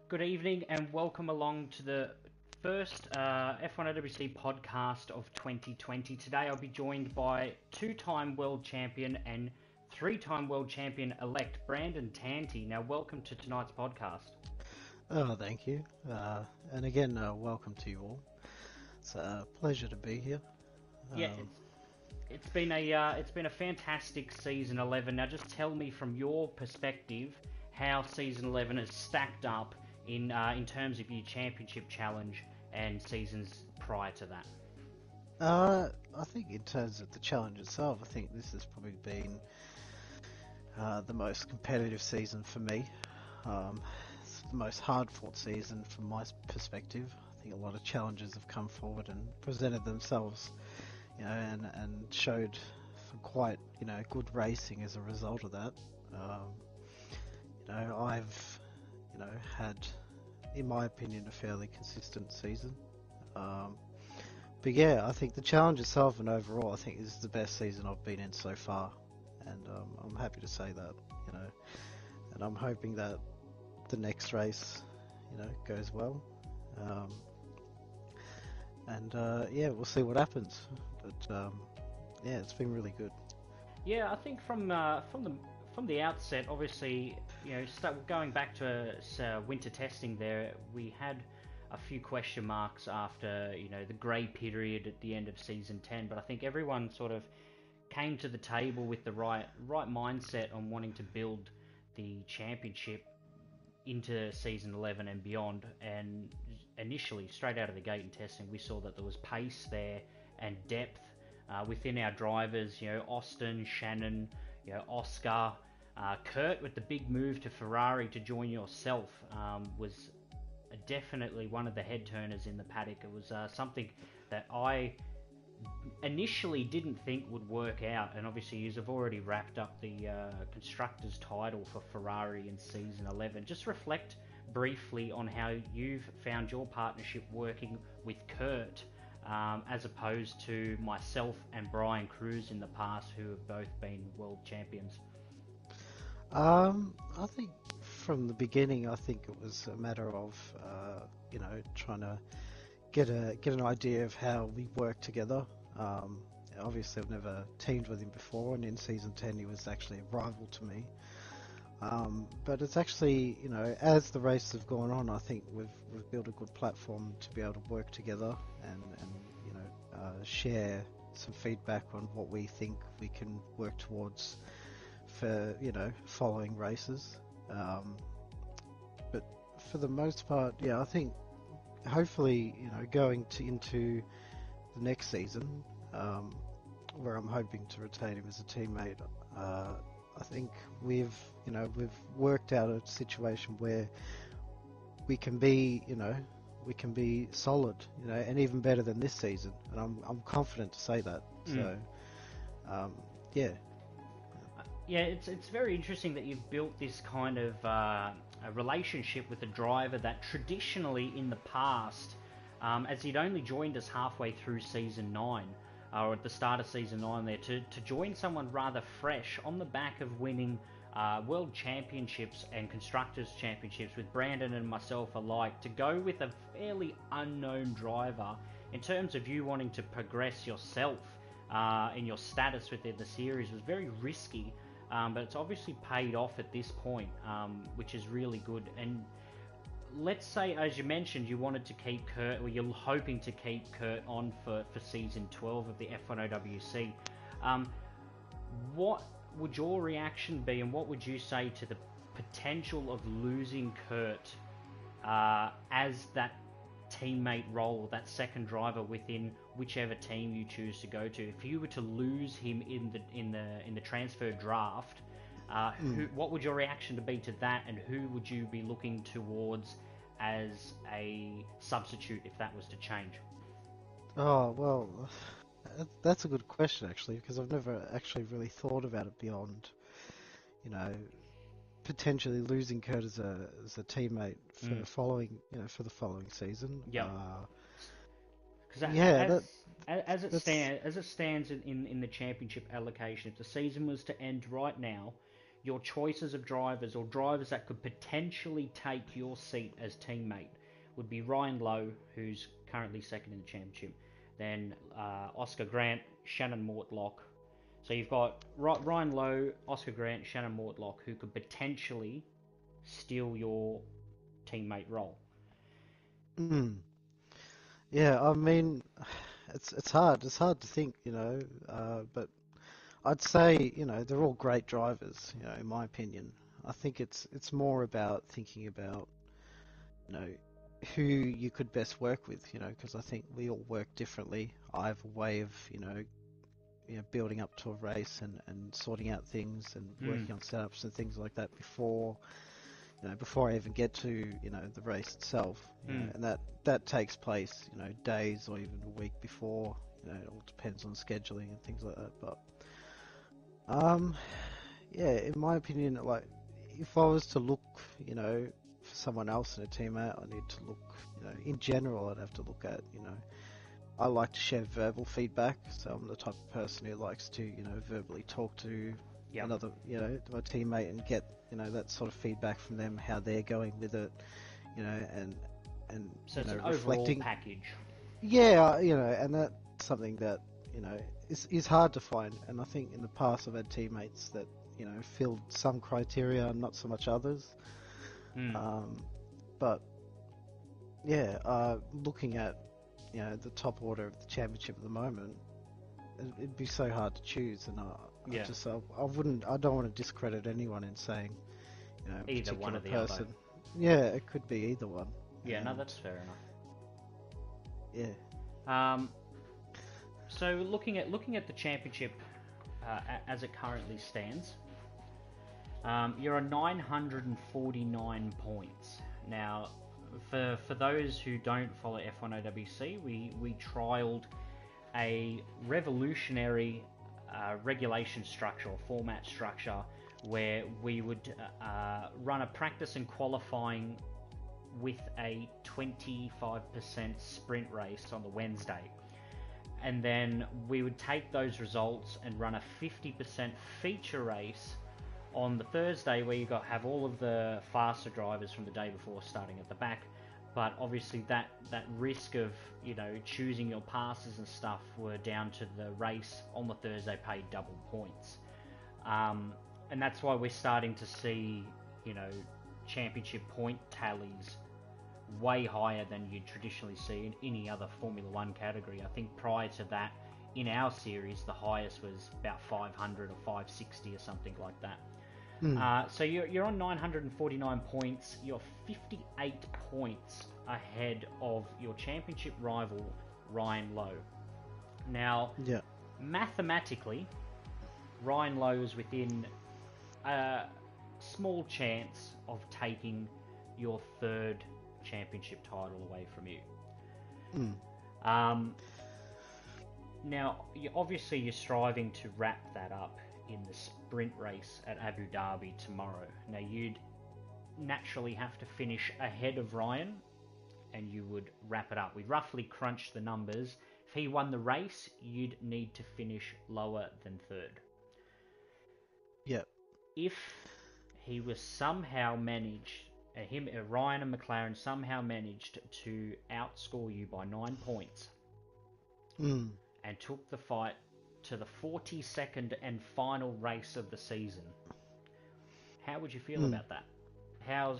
Good evening and welcome along to the first F1OWC podcast of 2020. Today I'll be joined by two-time world champion and three-time world champion elect Brandon Tanti. Now, welcome to tonight's podcast. Oh, thank you. And again, welcome to you all. It's a pleasure to be here. Yeah, it's been a fantastic season 11. Now, just tell me from your perspective how season 11 has stacked up in terms of your championship challenge and seasons prior to that. I think in terms of the challenge itself, I think this has probably been the most competitive season for me. It's the most hard-fought season from my perspective. I think a lot of challenges have come forward and presented themselves, and showed some quite, good racing as a result of that. I've, had, in my opinion, a fairly consistent season. But yeah, I think the challenge itself and overall, I think this is the best season I've been in so far, and I'm happy to say that, and I'm hoping that the next race, goes well, yeah, we'll see what happens. But yeah, it's been really good. Yeah, I think from the outset, obviously, going back to winter testing, there we had a few question marks after the grey period at the end of season 10. But I think everyone sort of came to the table with the right mindset on wanting to build the championship into season 11 and beyond. And initially, straight out of the gate in testing, we saw that there was pace there and depth within our drivers. Austin, Shannon, Oscar. Kurt, with the big move to Ferrari to join yourself, was definitely one of the head turners in the paddock. It was something that I initially didn't think would work out, and obviously you have already wrapped up the constructors title for Ferrari in season 11. Just reflect briefly on how you've found your partnership working with Kurt, as opposed to myself and Brian Cruz in the past, who have both been world champions. I think from the beginning, I think it was a matter of, trying to get an idea of how we work together. Obviously, I've never teamed with him before, and in season 10, he was actually a rival to me. But it's actually, as the races have gone on, I think we've built a good platform to be able to work together and share some feedback on what we think we can work towards for following races. But for the most part, yeah, I think hopefully going into the next season, where I'm hoping to retain him as a teammate, I think we've worked out a situation where we can be solid, and even better than this season, and I'm confident to say that. So yeah. Yeah, it's very interesting that you've built this kind of a relationship with a driver that traditionally in the past, as he'd only joined us halfway through season 9, or at the start of season 9 there, to join someone rather fresh on the back of winning world championships and constructors championships with Brandon and myself alike, to go with a fairly unknown driver in terms of you wanting to progress yourself in your status within the series was very risky. But it's obviously paid off at this point, which is really good. And let's say, as you mentioned, you wanted to keep Kurt, or you're hoping to keep Kurt on for season 12 of the F1OWC. What would your reaction be, and what would you say to the potential of losing Kurt as that teammate role, that second driver within whichever team you choose to go to? If you were to lose him in the transfer draft, what would your reaction to be to that, and who would you be looking towards as a substitute if that was to change? Oh, well, that's a good question actually, because I've never actually really thought about it beyond, potentially losing Kurt as a teammate for the following season. Yeah. Yeah, as it stands in the championship allocation, if the season was to end right now, your choices of drivers, or drivers that could potentially take your seat as teammate, would be Ryan Lowe, who's currently second in the championship, then Oscar Grant, Shannon Mortlock. So you've got Ryan Lowe, Oscar Grant, Shannon Mortlock, who could potentially steal your teammate role. Yeah, I mean, it's hard. It's hard to think, but I'd say, they're all great drivers, in my opinion. I think it's more about thinking about, who you could best work with, because I think we all work differently. I have a way of, building up to a race and sorting out things and working on setups and things like that before I even get to, the race itself. And that takes place, days or even a week before. It all depends on scheduling and things like that. But yeah, in my opinion, like, if I was to look, for someone else in a teammate, I need to look, in general, I'd have to look at, I like to share verbal feedback, so I'm the type of person who likes to, verbally talk to another, my teammate and get, that sort of feedback from them, how they're going with it, and so it's an reflecting. Overall package. Yeah, and that's something that, is hard to find. And I think in the past I've had teammates that, filled some criteria and not so much others. But yeah, looking at, the top order of the championship at the moment, it'd be so hard to choose. And I don't want to discredit anyone in saying, either one or the person. other. Yeah, it could be either one. Yeah, no, that's fair enough. Yeah. So looking at the championship as it currently stands, you're on 949 points. Now, for those who don't follow F1OWC, we trialed a revolutionary regulation structure or format structure where we would run a practice and qualifying with a 25% sprint race on the Wednesday. And then we would take those results and run a 50% feature race on the Thursday, where you have all of the faster drivers from the day before starting at the back. But obviously that risk of, choosing your passes and stuff were down to the race on the Thursday paid double points. And that's why we're starting to see, championship point tallies way higher than you'd traditionally see in any other Formula One category. I think prior to that, in our series, the highest was about 500 or 560 or something like that. So you're on 949 points. You're 58 points ahead of your championship rival, Ryan Lowe. Now, mathematically, Ryan Lowe is within a small chance of taking your third championship title away from you. Now, obviously you're striving to wrap that up in the sprint race at Abu Dhabi tomorrow. Now, you'd naturally have to finish ahead of Ryan, and you would wrap it up. We roughly crunched the numbers. If he won the race, you'd need to finish lower than third. Yep. If he was somehow managed, Ryan and McLaren somehow managed to outscore you by 9 points, and took the fight to the 42nd and final race of the season, how would you feel about that? How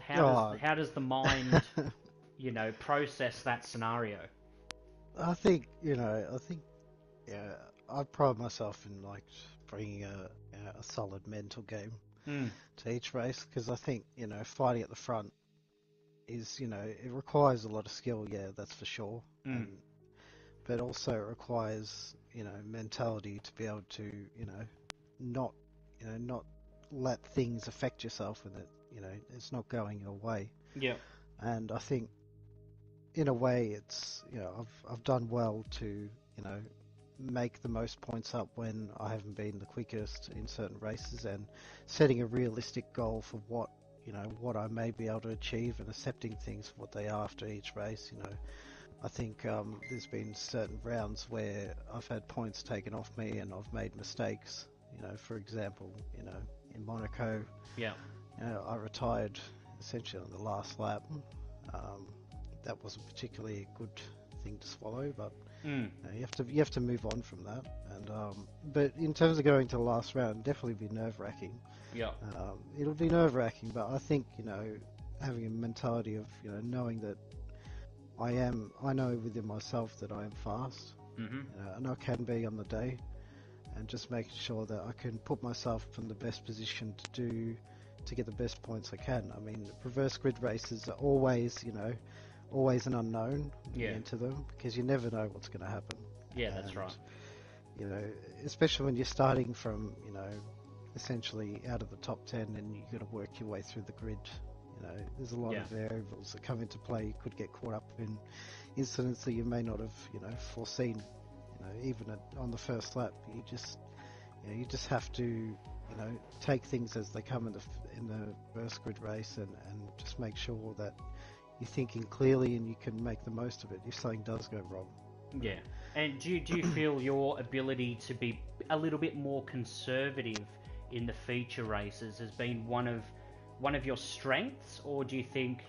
does the mind, process that scenario? I think, I pride myself in bringing a solid mental game to each race, because I think, fighting at the front is, it requires a lot of skill, that's for sure. But also it requires, mentality to be able to, not let things affect yourself when it's not going your way. Yeah. And I think, in a way, it's, I've done well to, make the most points up when I haven't been the quickest in certain races, and setting a realistic goal for what I may be able to achieve, and accepting things for what they are after each race. I think there's been certain rounds where I've had points taken off me and I've made mistakes. For example, in Monaco. Yeah. I retired essentially on the last lap. That wasn't particularly a good thing to swallow, but you have to move on from that. And but in terms of going to the last round, definitely be nerve-wracking. Yeah. It'll be nerve-wracking, but I think having a mentality of knowing that I know within myself that I am fast, and I can be on the day, and just making sure that I can put myself in the best position to get the best points I can. I mean, reverse grid races are always an unknown into them, because you never know what's going to happen. Yeah, that's right. Especially when you're starting from essentially out of the top 10, and you've got to work your way through the grid. There's a lot of variables that come into play. You could get caught up in incidents that you may not have foreseen. Even on the first lap, you just have to take things as they come in the reverse grid race, and just make sure that you're thinking clearly and you can make the most of it if something does go wrong. Yeah. And do you feel your ability to be a little bit more conservative in the feature races has been one of your strengths, or do you think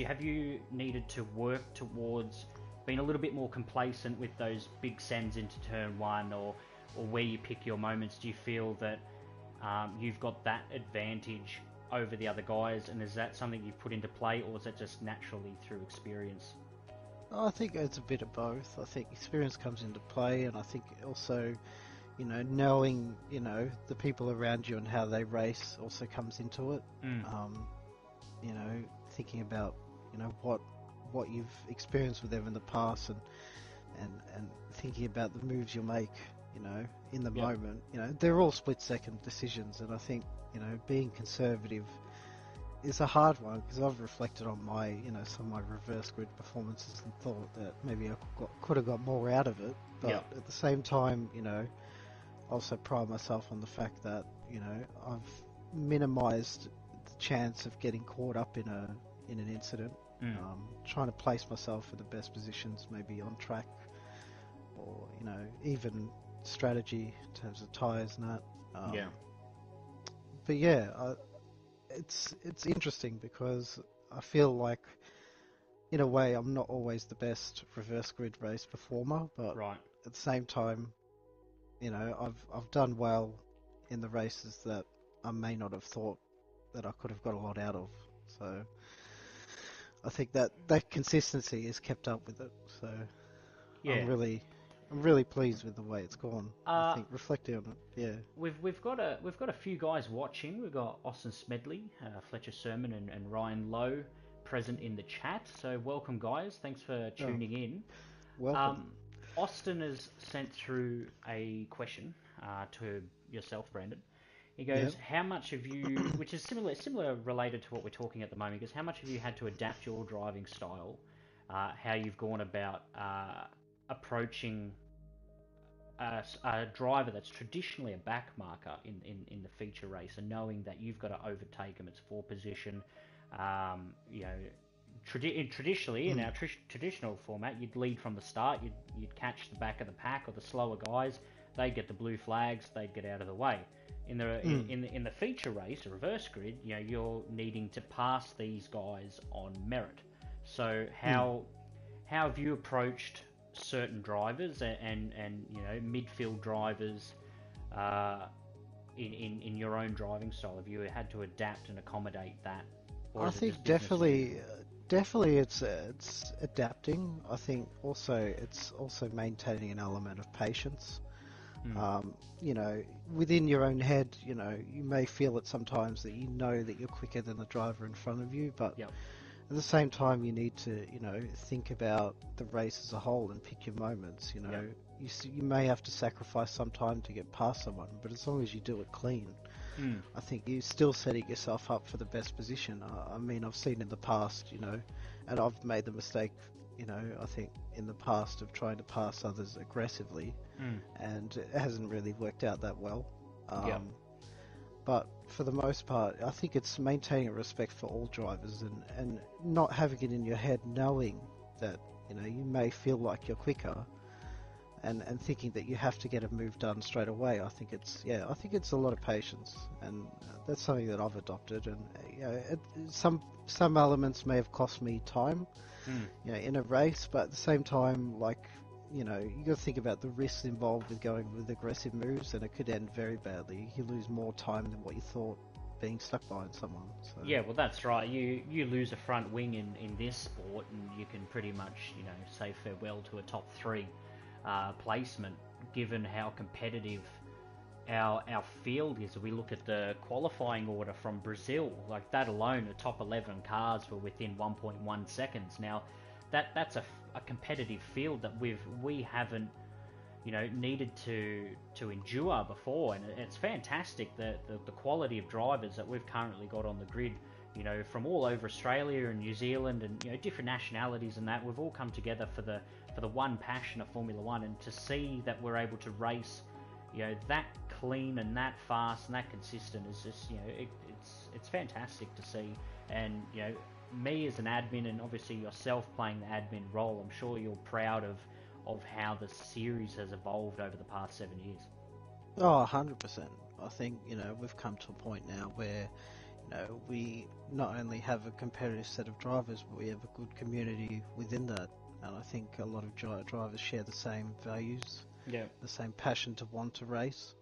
have you needed to work towards being a little bit more complacent with those big sends into turn one, or where you pick your moments? Do you feel that you've got that advantage over the other guys, and is that something you've put into play, or is it just naturally through experience? I think it's a bit of both. I think experience comes into play, and I think also knowing the people around you and how they race also comes into it. Thinking about what you've experienced with them in the past, and thinking about the moves you'll make in the moment. They're all split-second decisions, and I think being conservative is a hard one, because I've reflected on my some of my reverse grid performances and thought that maybe I could have got more out of it, but at the same time I also pride myself on the fact that I've minimized the chance of getting caught up in an incident. Trying to place myself in the best positions, maybe on track, or even strategy in terms of tyres and that. But it's interesting, because I feel like in a way I'm not always the best reverse grid race performer, but at the same time I've done well in the races that I may not have thought that I could have got a lot out of. So I think that consistency is kept up with it. So I'm really pleased with the way it's gone. I think reflecting on it, we've got a few guys watching. We've got Austin Smedley, Fletcher Sermon, and Ryan Lowe present in the chat. So welcome, guys. Thanks for tuning in. Welcome. Austin has sent through a question to yourself, Brandon. He goes, how much have you, which is similar related to what we're talking at the moment, he goes, how much have you had to adapt your driving style, how you've gone about approaching a driver that's traditionally a back marker in the feature race, and knowing that you've got to overtake him, it's for position. Traditionally, in our traditional format, you'd lead from the start, you'd catch the back of the pack or the slower guys, they'd get the blue flags, they'd get out of the way. In the feature race, a reverse grid, you're needing to pass these guys on merit. So how have you approached certain drivers and midfield drivers in your own driving style? Have you had to adapt and accommodate that? I think definitely it's adapting. I think it's also maintaining an element of patience. Within your own head, you may feel it sometimes that that you're quicker than the driver in front of you, but at the same time you need to think about the race as a whole and pick your moments. You may have to sacrifice some time to get past someone, but as long as you do it clean, I think you're still setting yourself up for the best position. I mean, I've seen in the past, and I've made the mistake, I think in the past of trying to pass others aggressively, and it hasn't really worked out that well. But for the most part, I think it's maintaining a respect for all drivers and not having it in your head knowing that you may feel like you're quicker, and thinking that you have to get a move done straight away. I think it's a lot of patience, and that's something that I've adopted. And some elements may have cost me time, in a race, but at the same time, like, you got to think about the risks involved with going with aggressive moves, and it could end very badly. You lose more time than what you thought being stuck behind someone. So. Yeah, well, that's right. You lose a front wing in this sport, and you can pretty much say farewell to a top 3 placement, given how competitive our field is. We look at the qualifying order from Brazil, like that alone, the top 11 cars were within 1.1 seconds. Now, that's a competitive field that we haven't needed to endure before, and it's fantastic that the quality of drivers that we've currently got on the grid, from all over Australia and New Zealand and different nationalities, and that we've all come together for the one passion of Formula One, and to see that we're able to race that clean and that fast and that consistent is just it's fantastic to see. And me as an admin, and obviously yourself playing the admin role, I'm sure you're proud of how the series has evolved over the past 7 years. Oh, 100%. I think, we've come to a point now where, we not only have a competitive set of drivers, but we have a good community within that. And I think a lot of drivers share the same values, the same passion to want to race.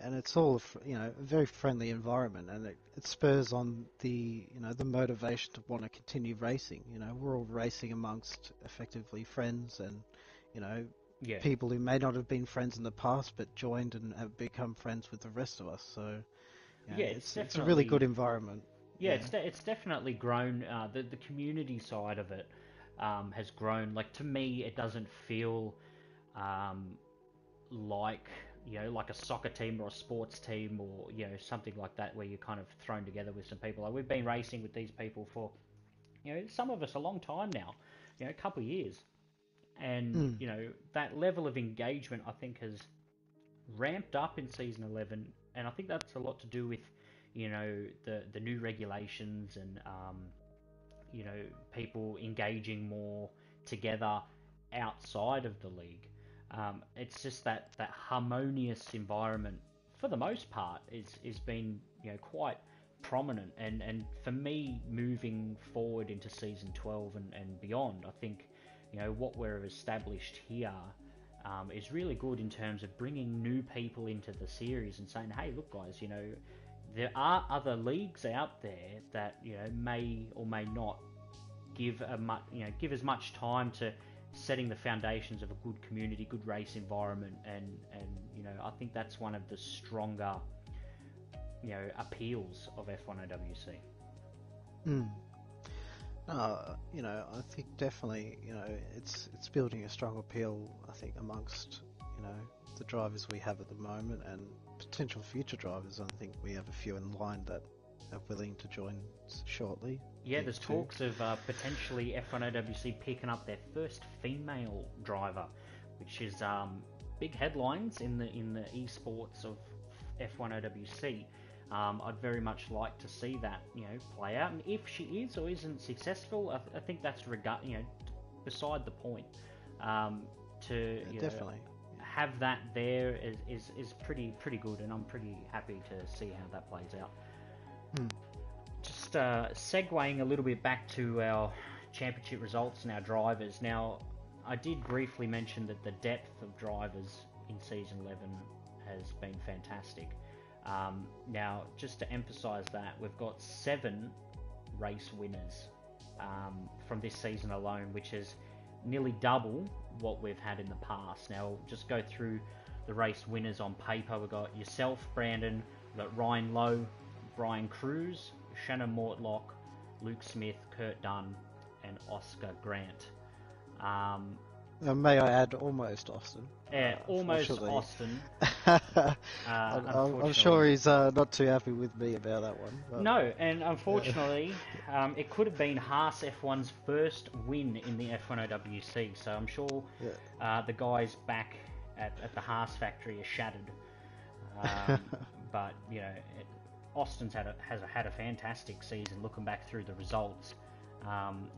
And it's all, a very friendly environment, and it spurs on the motivation to want to continue racing. We're all racing amongst effectively friends, and, people who may not have been friends in the past, but joined and have become friends with the rest of us. So, it's a really good environment. Yeah, it's definitely grown. The community side of it has grown. Like, to me, it doesn't feel like a soccer team or a sports team, or something like that, where you're kind of thrown together with some people. Like, we've been racing with these people for some of us a long time now, a couple of years, and that level of engagement, I think, has ramped up in season 11, and I think that's a lot to do with the new regulations, and people engaging more together outside of the league. It's just that harmonious environment, for the most part, is been quite prominent, and for me, moving forward into season 12 and beyond, I think what we've established here is really good in terms of bringing new people into the series and saying, hey, look, guys, there are other leagues out there that may or may not give as much time to setting the foundations of a good community, good race environment, and I think that's one of the stronger appeals of F1OWC. I think definitely it's building a strong appeal, I think, amongst the drivers we have at the moment, and potential future drivers. I think we have a few in line that are willing to join shortly. Yeah, there's talks of potentially F1OWC picking up their first female driver, which is big headlines in the esports of F1OWC. I'd very much like to see that play out, and if she is or isn't successful, I think that's beside the point. Definitely have that there is pretty good, and I'm pretty happy to see how that plays out. Just segueing a little bit back to our championship results and our drivers. Now, I did briefly mention that the depth of drivers in Season 11 has been fantastic. Now, just to emphasise that, we've got 7 race winners from this season alone, which is nearly double what we've had in the past. Now, just go through the race winners on paper. We've got yourself, Brandon, we've got Ryan Lowe, Brian Cruz, Shannon Mortlock, Luke Smith, Kurt Dunn, and Oscar Grant. May I add, almost Austin. Almost Austin. I'm sure he's not too happy with me about that one. But... No, and unfortunately, it could have been Haas F1's first win in the F1OWC, so I'm sure the guys back at the Haas factory are shattered. But, Austin's has had a fantastic season, looking back through the results.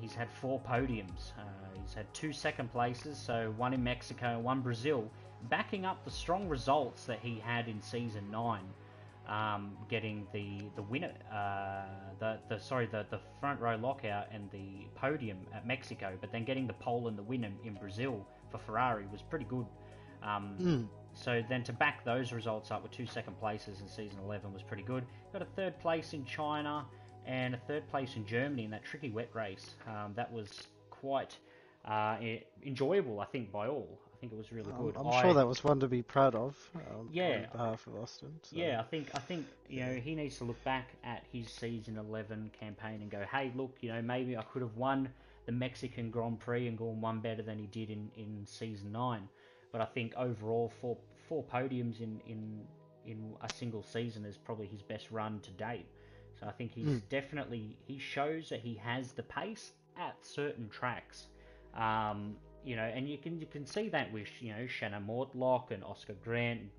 He's had 4 podiums. He's had 2 second places, so 1 in Mexico, 1 Brazil, backing up the strong results that he had in season 9, getting the winner, the front row lockout and the podium at Mexico, but then getting the pole and the win in Brazil for Ferrari was pretty good. So then to back those results up with 2 second places in season 11 was pretty good. Got a 3rd place in China and a 3rd place in Germany in that tricky wet race. That was quite enjoyable, I think, by all. I think it was really good. I'm sure that was one to be proud of. Yeah, on behalf of Austin. So. Yeah, I think he needs to look back at his season 11 campaign and go, hey, look, maybe I could have won the Mexican Grand Prix and gone one better than he did in season 9. But I think overall, four podiums in a single season is probably his best run to date. So I think he shows that he has the pace at certain tracks. And you can see that with Shannon Mortlock and Oscar Grant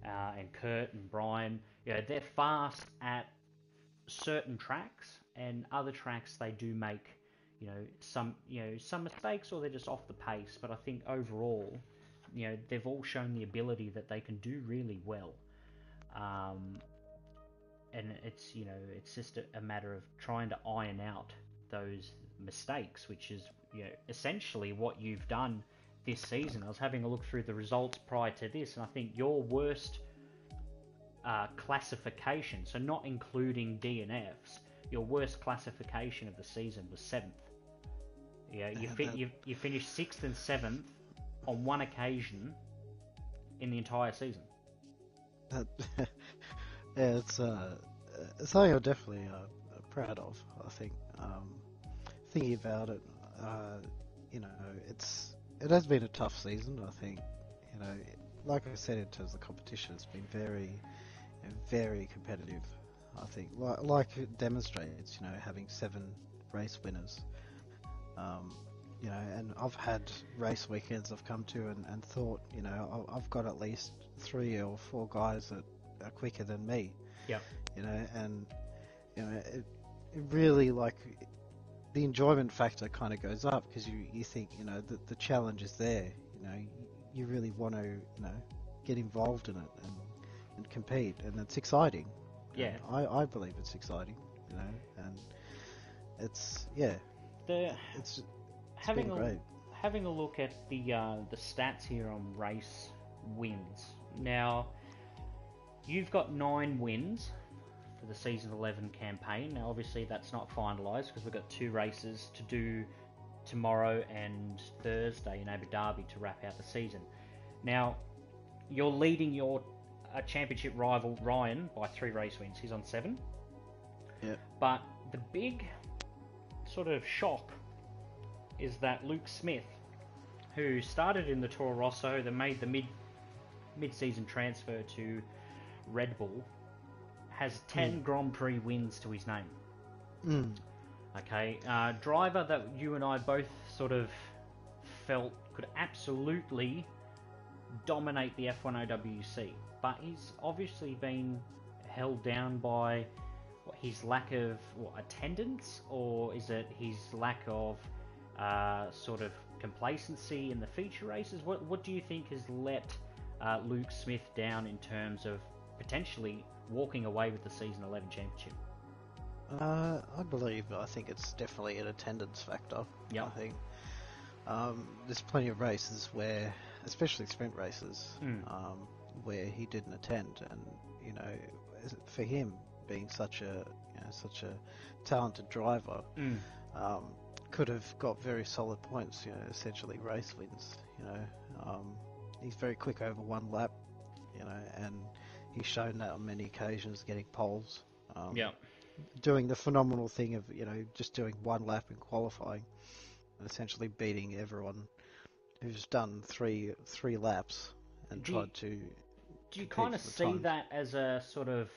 and Kurt and Brian. They're fast at certain tracks, and other tracks they do make some mistakes, or they're just off the pace. But I think overall, they've all shown the ability that they can do really well. And it's just a matter of trying to iron out those mistakes, which is essentially what you've done this season. I was having a look through the results prior to this, and I think your worst classification, so not including DNFs, your worst classification of the season was 7th. You finished 6th and 7th on one occasion in the entire season. It's something I'm definitely proud of. I think thinking about it, it has been a tough season. I think like I said, in terms of competition, it's been very, very competitive. I think like it demonstrates, having 7 race winners. And I've had race weekends I've come to and thought, I've got at least 3 or 4 guys that are quicker than me. Yeah. It really, like, the enjoyment factor kind of goes up because you think, the challenge is there. You really want to, get involved in it and compete, and it's exciting. Yeah. I believe it's exciting, and it's been great. Having a look at the stats here on race wins. Now, you've got 9 wins for the season 11 campaign. Now, obviously, that's not finalised because we've got 2 races to do tomorrow and Thursday in Abu Dhabi to wrap out the season. Now, you're leading your championship rival Ryan by 3 race wins. He's on 7. Yeah. But the big sort of shock is that Luke Smith, who started in the Toro Rosso, then made the mid-season transfer to Red Bull, has 10 Grand Prix wins to his name. Okay, driver that you and I both sort of felt could absolutely dominate the F1OWC, but he's obviously been held down by his lack of attendance, or is it his lack of sort of complacency in the feature races? What do you think has let Luke Smith down in terms of potentially walking away with the season 11 championship? I think it's definitely an attendance factor. Yep. I think there's plenty of races where, especially sprint races, where he didn't attend, and for him being such a talented driver, could have got very solid points. Essentially race wins. He's very quick over one lap. And he's shown that on many occasions, getting poles. Doing the phenomenal thing of just doing one lap in qualifying, and essentially beating everyone who's done three laps and tried to. Do you kind of see that as a sort of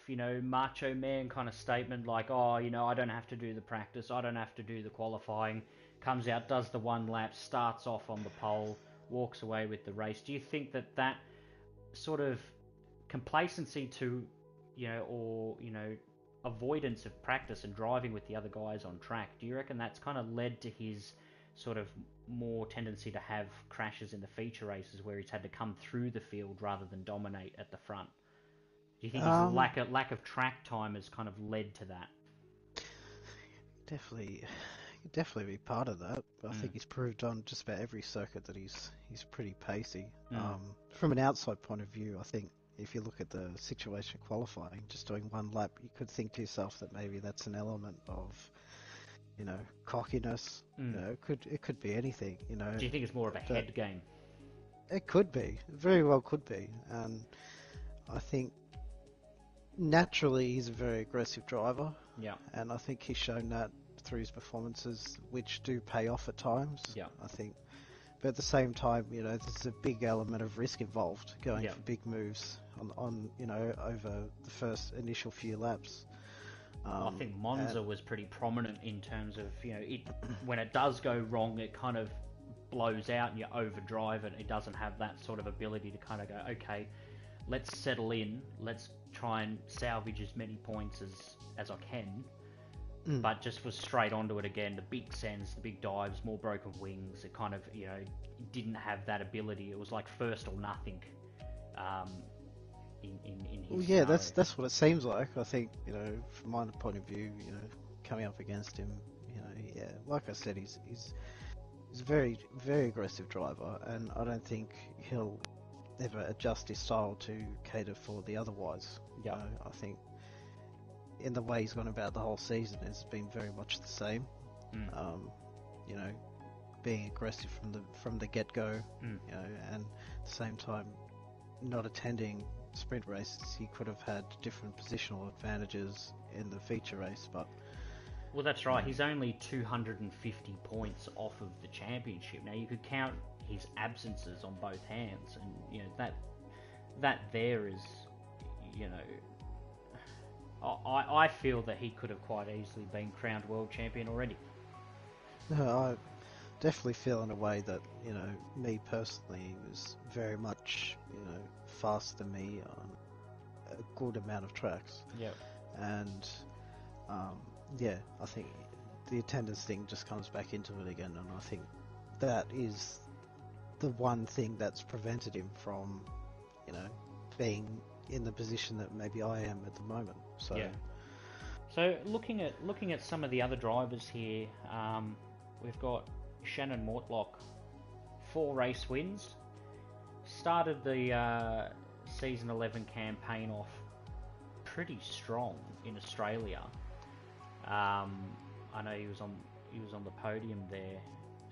macho man kind of statement, like, I don't have to do the practice, I don't have to do the qualifying, comes out, does the one lap, starts off on the pole, walks away with the race? Do you think that sort of complacency to, avoidance of practice and driving with the other guys on track, do you reckon that's kind of led to his sort of more tendency to have crashes in the feature races where he's had to come through the field rather than dominate at the front? Do you think his lack of track time has kind of led to that? Definitely be part of that. I think he's proved on just about every circuit that he's pretty pacey. From an outside point of view, I think if you look at the situation qualifying, just doing one lap, you could think to yourself that maybe that's an element of, cockiness. It could be anything. Do you think it's more of a head game? It could be. It very well could be. And I think naturally he's a very aggressive driver. Yeah. And I think he's shown that through his performances, which do pay off at times. Yeah. I think. But at the same time, there's a big element of risk involved going for big moves on over the first initial few laps. I think Monza was pretty prominent in terms of, when it does go wrong, it kind of blows out and you overdrive it. It doesn't have that sort of ability to kind of go, okay, let's settle in, let's try and salvage as many points as I can. But just was straight onto it again. The big sends, the big dives, more broken wings. It kind of, didn't have that ability. It was like first or nothing. In his scenario. That's what it seems like. I think, from my point of view, coming up against him, like I said, he's a very, very aggressive driver, and I don't think he'll ever adjust his style to cater for the otherwise. Yeah. I think in the way he's gone about the whole season, it's been very much the same. Being aggressive from the get-go, and at the same time not attending sprint races. He could have had different positional advantages in the feature race, but well, that's right. He's only 250 points off of the championship. Now you could count his absences on both hands, and that there is, I feel that he could have quite easily been crowned world champion already. No, I definitely feel in a way that, me personally, he was very much, faster than me on a good amount of tracks. Yeah. And, I think the attendance thing just comes back into it again, and I think that is the one thing that's prevented him from, being in the position that maybe I am at the moment. So, yeah. So looking at some of the other drivers here, we've got Shannon Mortlock, 4 race wins. Started the season 11 campaign off pretty strong in Australia. I know he was on the podium there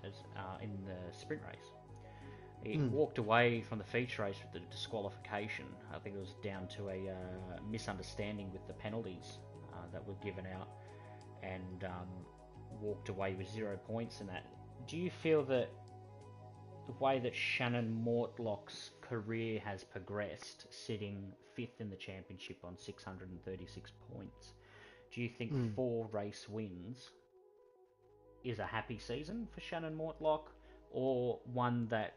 as in the sprint race. He walked away from the feature race with the disqualification. I think it was down to a misunderstanding with the penalties that were given out, and walked away with 0 points in that. Do you feel that the way that Shannon Mortlock's career has progressed, sitting 5th in the championship on 636 points, do you think 4 race wins is a happy season for Shannon Mortlock, or one that,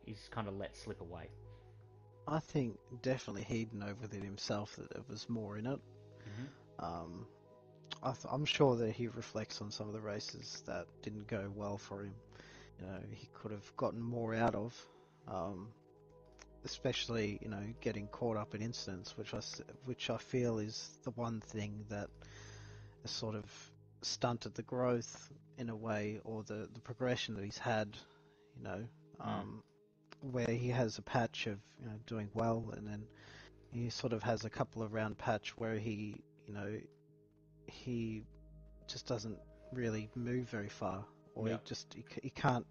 is kind of let slip away? I think definitely he'd know within himself that there was more in it. I'm sure that he reflects on some of the races that didn't go well for him. He could have gotten more out of, especially getting caught up in incidents, which I feel is the one thing that has sort of stunted the growth in a way, or the progression that he's had. Where he has a patch of doing well, and then he sort of has a couple of round patch where he just doesn't really move very far, or he can't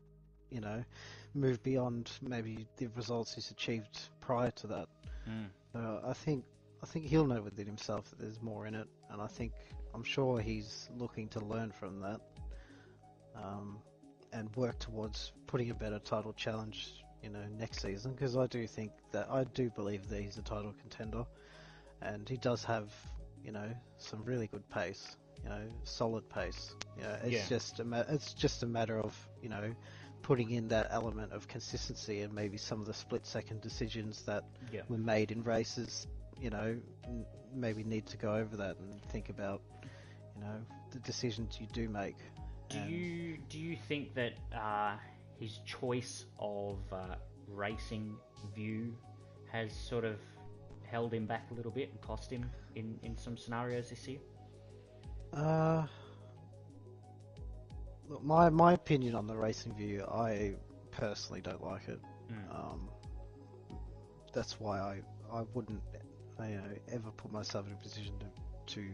move beyond maybe the results he's achieved prior to that. I think he'll know within himself that there's more in it, and I'm sure he's looking to learn from that, and work towards putting a better title challenge next season, because I do believe that he's a title contender, and he does have some really good pace, solid pace. It's just a matter of putting in that element of consistency, and maybe some of the split second decisions that were made in races maybe need to go over that and think about, the decisions you do make. Do you think that his choice of racing view has sort of held him back a little bit and cost him in some scenarios this year? Look, my opinion on the racing view, I personally don't like it. That's why I wouldn't ever put myself in a position to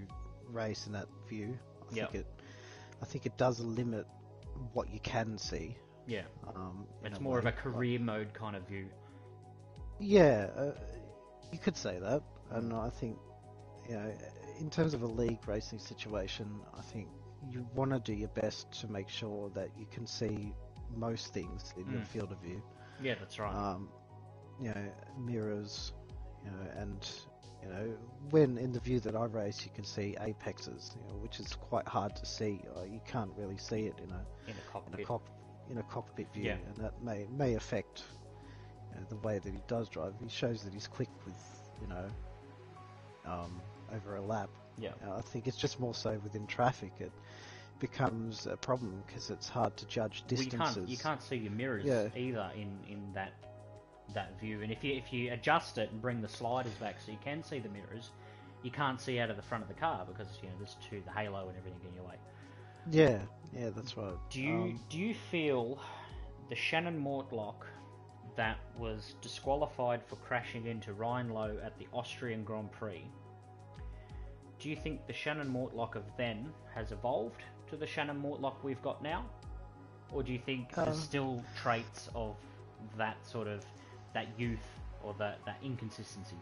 race in that view. I think it does limit what you can see. Yeah. It's more of a career mode kind of view. Yeah, you could say that, and I think in terms of a league racing situation, I think you want to do your best to make sure that you can see most things in your field of view. Yeah, that's right. Mirrors, and when in the view that I race, you can see apexes, which is quite hard to see. You can't really see it in a cockpit view, and that may affect the way that he does drive. He shows that he's quick with over a lap. Yeah, I think it's just more so within traffic. It becomes a problem because it's hard to judge distances. Well, you can't see your mirrors either in that view. And if you adjust it and bring the sliders back so you can see the mirrors, you can't see out of the front of the car because there's the halo and everything in your way. Yeah, that's right. Do you feel the Shannon Mortlock that was disqualified for crashing into Ryan Lowe at the Austrian Grand Prix, do you think the Shannon Mortlock of then has evolved to the Shannon Mortlock we've got now? Or do you think there's still traits of that sort of, that youth or that inconsistency?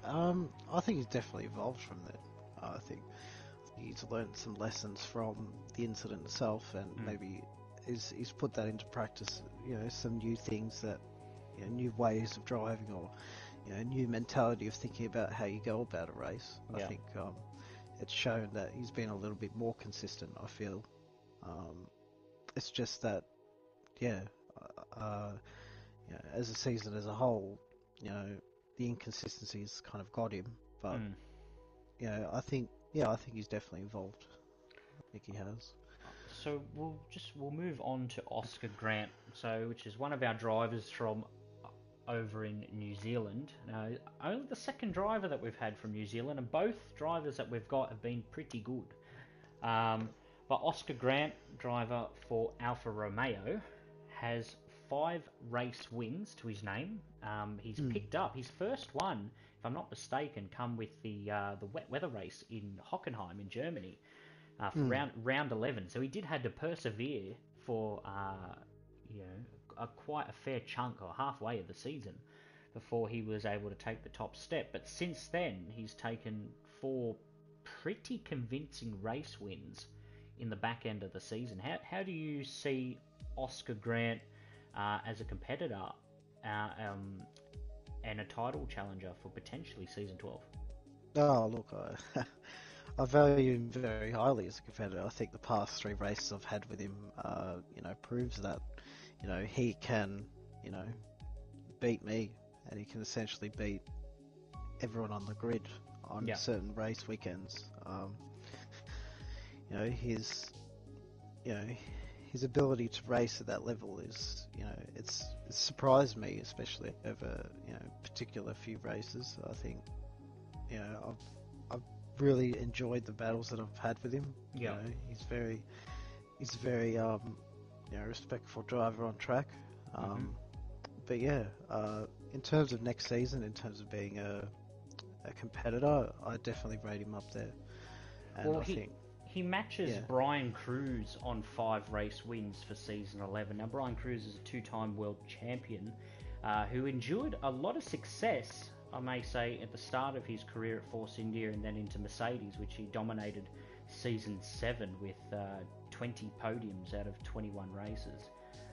I think he's definitely evolved from that. I think he's learned some lessons from the incident itself, and maybe he's put that into practice. Some new things that, new ways of driving, or new mentality of thinking about how you go about a race. I think it's shown that he's been a little bit more consistent. I feel it's just that, as a season as a whole, the inconsistencies kind of got him. But I think he's definitely evolved. I think he has. So we'll move on to Oscar Grant, which is one of our drivers from over in New Zealand. Now, only the second driver that we've had from New Zealand, and both drivers that we've got have been pretty good. But Oscar Grant, driver for Alfa Romeo, has 5 race wins to his name. He's picked up his first one, if I'm not mistaken, come with the wet weather race in Hockenheim in Germany for round 11. So he did had to persevere for quite a fair chunk, or halfway of the season, before he was able to take the top step. But since then, he's taken 4 pretty convincing race wins in the back end of the season. How do you see Oscar Grant as a competitor and a title challenger for potentially season 12? Oh, look, I value him very highly as a competitor. I think the past 3 races I've had with him, proves that, he can, beat me, and he can essentially beat everyone on the grid on certain race weekends. His ability to race at that level is, it's surprised me, especially over, particular few races. I think, I've really enjoyed the battles that I've had with him. Yeah. He's very, respectful driver on track. But in terms of next season, in terms of being a competitor, I definitely rate him up there. And he matches Brian Cruz on 5 race wins for season 11. Now, Brian Cruz is a 2-time world champion who endured a lot of success, I may say, at the start of his career at Force India and then into Mercedes, which he dominated season 7 with 20 podiums out of 21 races.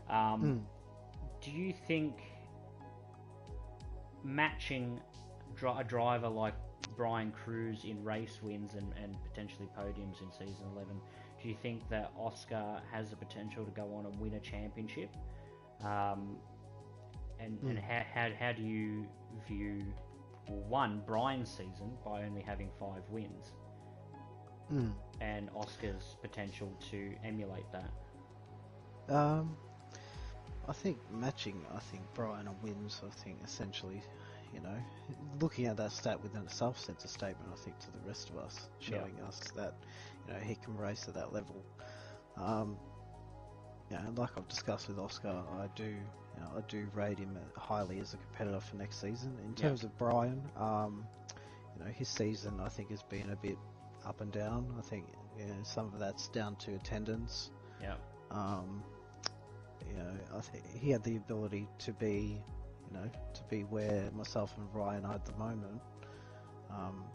Do you think matching a driver like Brian Cruz in race wins and potentially podiums in season 11, do you think that Oscar has the potential to go on and win a championship? And how do you view won Brian's season by only having 5 wins, and Oscar's potential to emulate that. I think matching, Brian on wins, essentially, looking at that stat within itself sends a statement, to the rest of us, showing us that, he can race at that level. Like I've discussed with Oscar, I do rate him highly as a competitor for next season. In terms of Brian, his season, I think, has been a bit up and down. I think, some of that's down to attendance. Yeah. I think he had the ability to be, where myself and Ryan are at the moment.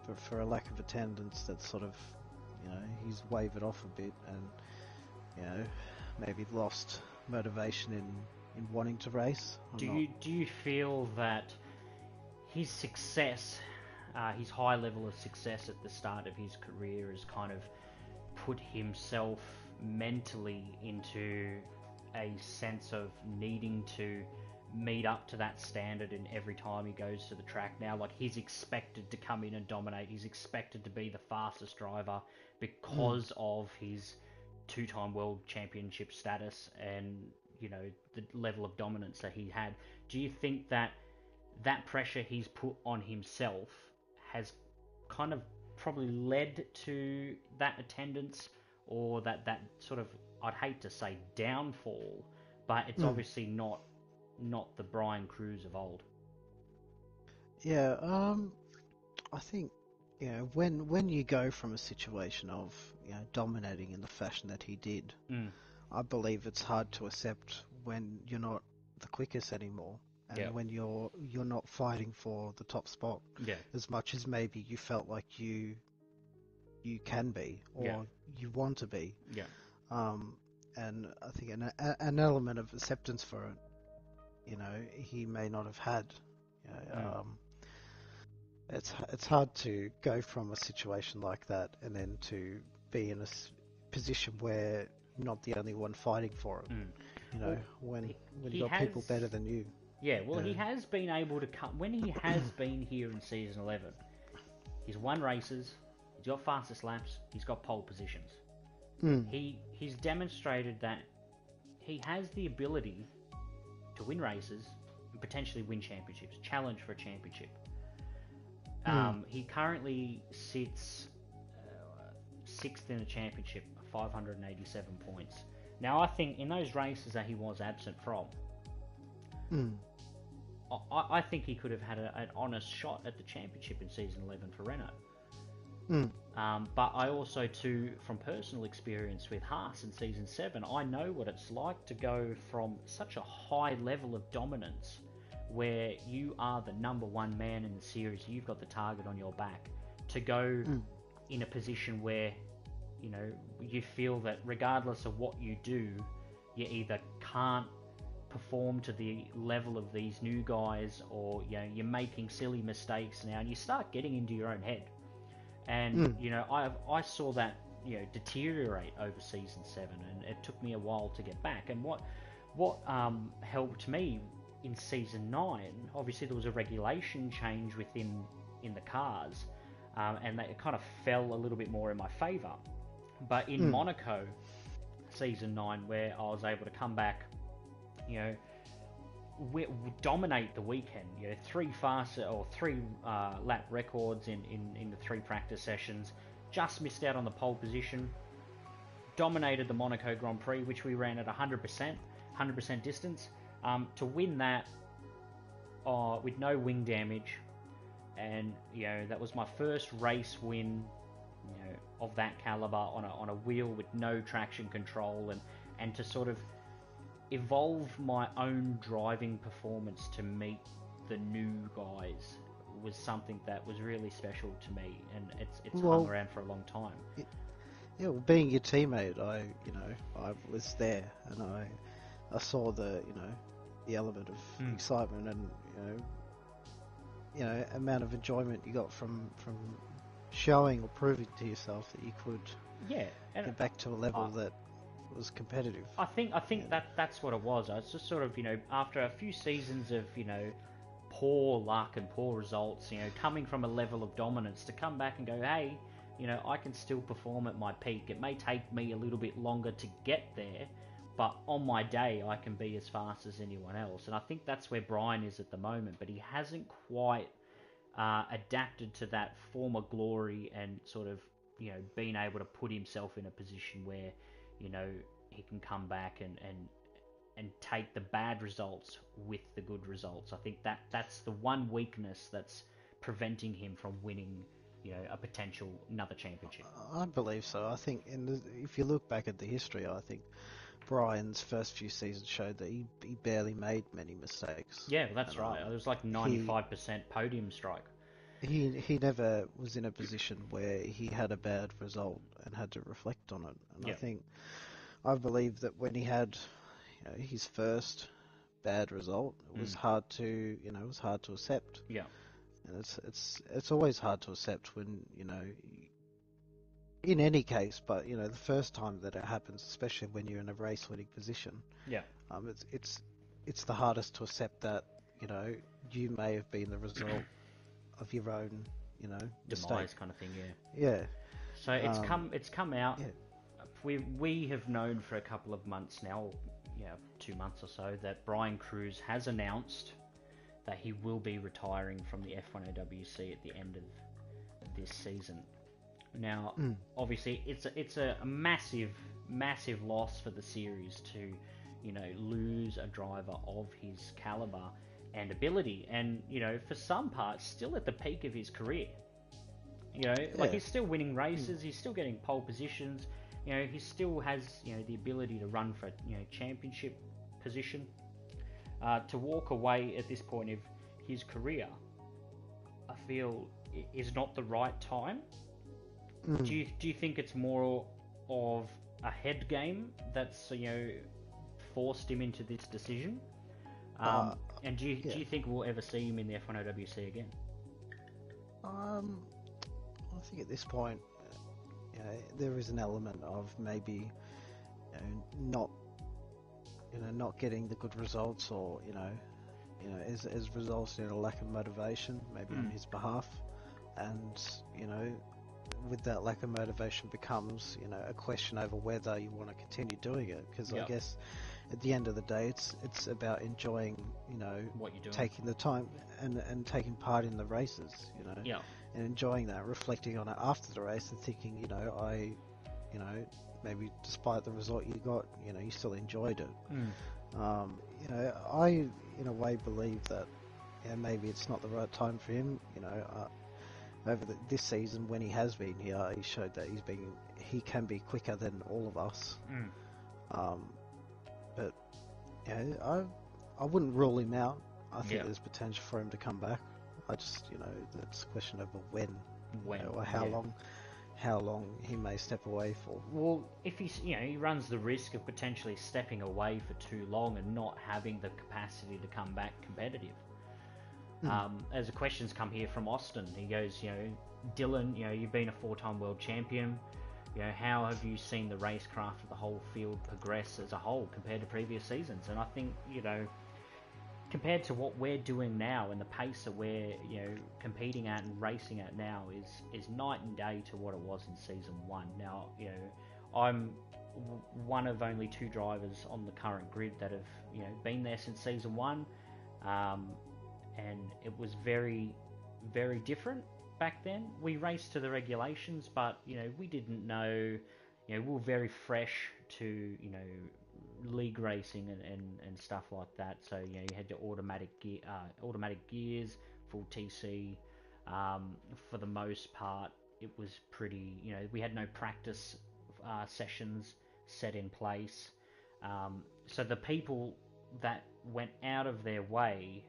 But for a lack of attendance, that's sort of, he's wavered off a bit and, maybe lost motivation in wanting to race. Do you feel that his success, his high level of success at the start of his career, has kind of put himself mentally into a sense of needing to meet up to that standard in every time he goes to the track now? Like, he's expected to come in and dominate. He's expected to be the fastest driver because of his 2-time world championship status and, the level of dominance that he had. Do you think that pressure he's put on himself has kind of probably led to that attendance, or that sort of, I'd hate to say downfall, but it's obviously not the Brian Cruz of old? Yeah, I think, when you go from a situation of, dominating in the fashion that he did, I believe it's hard to accept when you're not the quickest anymore, and when you're not fighting for the top spot as much as maybe you felt like you can be, or you want to be. And I think an element of acceptance for it, he may not have had. It's hard to go from a situation like that and then to be in a position where you're not the only one fighting for it. When you've got people better than you. Yeah, well, he has been able to come when he has been here in season 11. He's won races. He's got fastest laps. He's got pole positions. He's demonstrated that he has the ability to win races and potentially win championships, challenge for a championship. He currently sits 6th in a championship, 587 points. Now, I think in those races that he was absent from, I think he could have had an honest shot at the championship in season 11 for Renault. But I also, too, from personal experience with Haas in season 7, I know what it's like to go from such a high level of dominance where you are the number one man in the series, you've got the target on your back, to go in a position where, you feel that regardless of what you do, you either can't perform to the level of these new guys, or you're making silly mistakes now, and you start getting into your own head. And I saw that deteriorate over season 7, and it took me a while to get back. And what helped me in season 9, obviously there was a regulation change in the cars, and it kind of fell a little bit more in my favour. But in Monaco season 9, where I was able to come back, we dominate the weekend. 3 lap records in the 3 practice sessions. Just missed out on the pole position. Dominated the Monaco Grand Prix, which we ran at 100% distance. To win that with no wing damage, and that was my first race win, of that caliber on a wheel with no traction control, and to sort of evolve my own driving performance to meet the new guys was something that was really special to me, and it's hung around for a long time. Well, being your teammate, I was there, and I saw the element of excitement and amount of enjoyment you got from showing or proving to yourself that you could get back to a level that was competitive. I think that's what it was. I was just sort of, after a few seasons of, poor luck and poor results, coming from a level of dominance to come back and go, hey, I can still perform at my peak. It may take me a little bit longer to get there, but on my day, I can be as fast as anyone else. And I think that's where Brian is at the moment, but he hasn't quite adapted to that former glory and sort of, being able to put himself in a position where, he can come back and take the bad results with the good results. I think that's the one weakness that's preventing him from winning, a potential another championship. I believe so. I think if you look back at the history, I think Brian's first few seasons showed that he barely made many mistakes. Yeah, that's right. It was like 95% podium strike. He never was in a position where he had a bad result and had to reflect on it. And I believe that when he had his first bad result, it was hard to accept. Yeah. And it's always hard to accept when in any case, but the first time that it happens, especially when you're in a race winning position. Yeah. It's the hardest to accept that you may have been the result of your own demise mistake. kind of thing. Yeah. So it's come out. Yeah. We have known for a couple of months now, 2 months or so, that Brian Cruz has announced that he will be retiring from the F1OWC at the end of this season. Now, obviously, it's a massive loss for the series to, lose a driver of his caliber and ability, and for some parts, still at the peak of his career. Like he's still winning races, he's still getting pole positions. He still has the ability to run for championship position. To walk away at this point of his career, I feel is not the right time. Do you think it's more of a head game that's forced him into this decision? And do you think we'll ever see him in the F1OWC again? I think at this point, there is an element of maybe not getting the good results, or as results in a lack of motivation, maybe on his behalf, and with that lack of motivation becomes a question over whether you want to continue doing it, because I guess at the end of the day it's about enjoying what you're doing, taking the time and taking part in the races, and enjoying that, reflecting on it after the race and thinking maybe despite the result you got, you still enjoyed it. I in a way believe that maybe it's not the right time for him. Over this season, when he has been here, he showed that he can be quicker than all of us. But I wouldn't rule him out. I think there's potential for him to come back. I just it's a question of when or how long he may step away for. Well, if he runs the risk of potentially stepping away for too long and not having the capacity to come back competitive. As the questions come here from Austin, he goes, Dylan, you've been a 4-time world champion. How have you seen the racecraft of the whole field progress as a whole compared to previous seasons? And I think, compared to what we're doing now and the pace that we're, competing at and racing at now is night and day to what it was in season 1. Now, I'm one of only 2 drivers on the current grid that have, been there since season 1. And it was very, very different back then. We raced to the regulations, but, we didn't know, we were very fresh to, league racing and stuff like that. So, you had your automatic gears, full TC. For the most part, it was pretty, we had no practice sessions set in place. So the people that went out of their way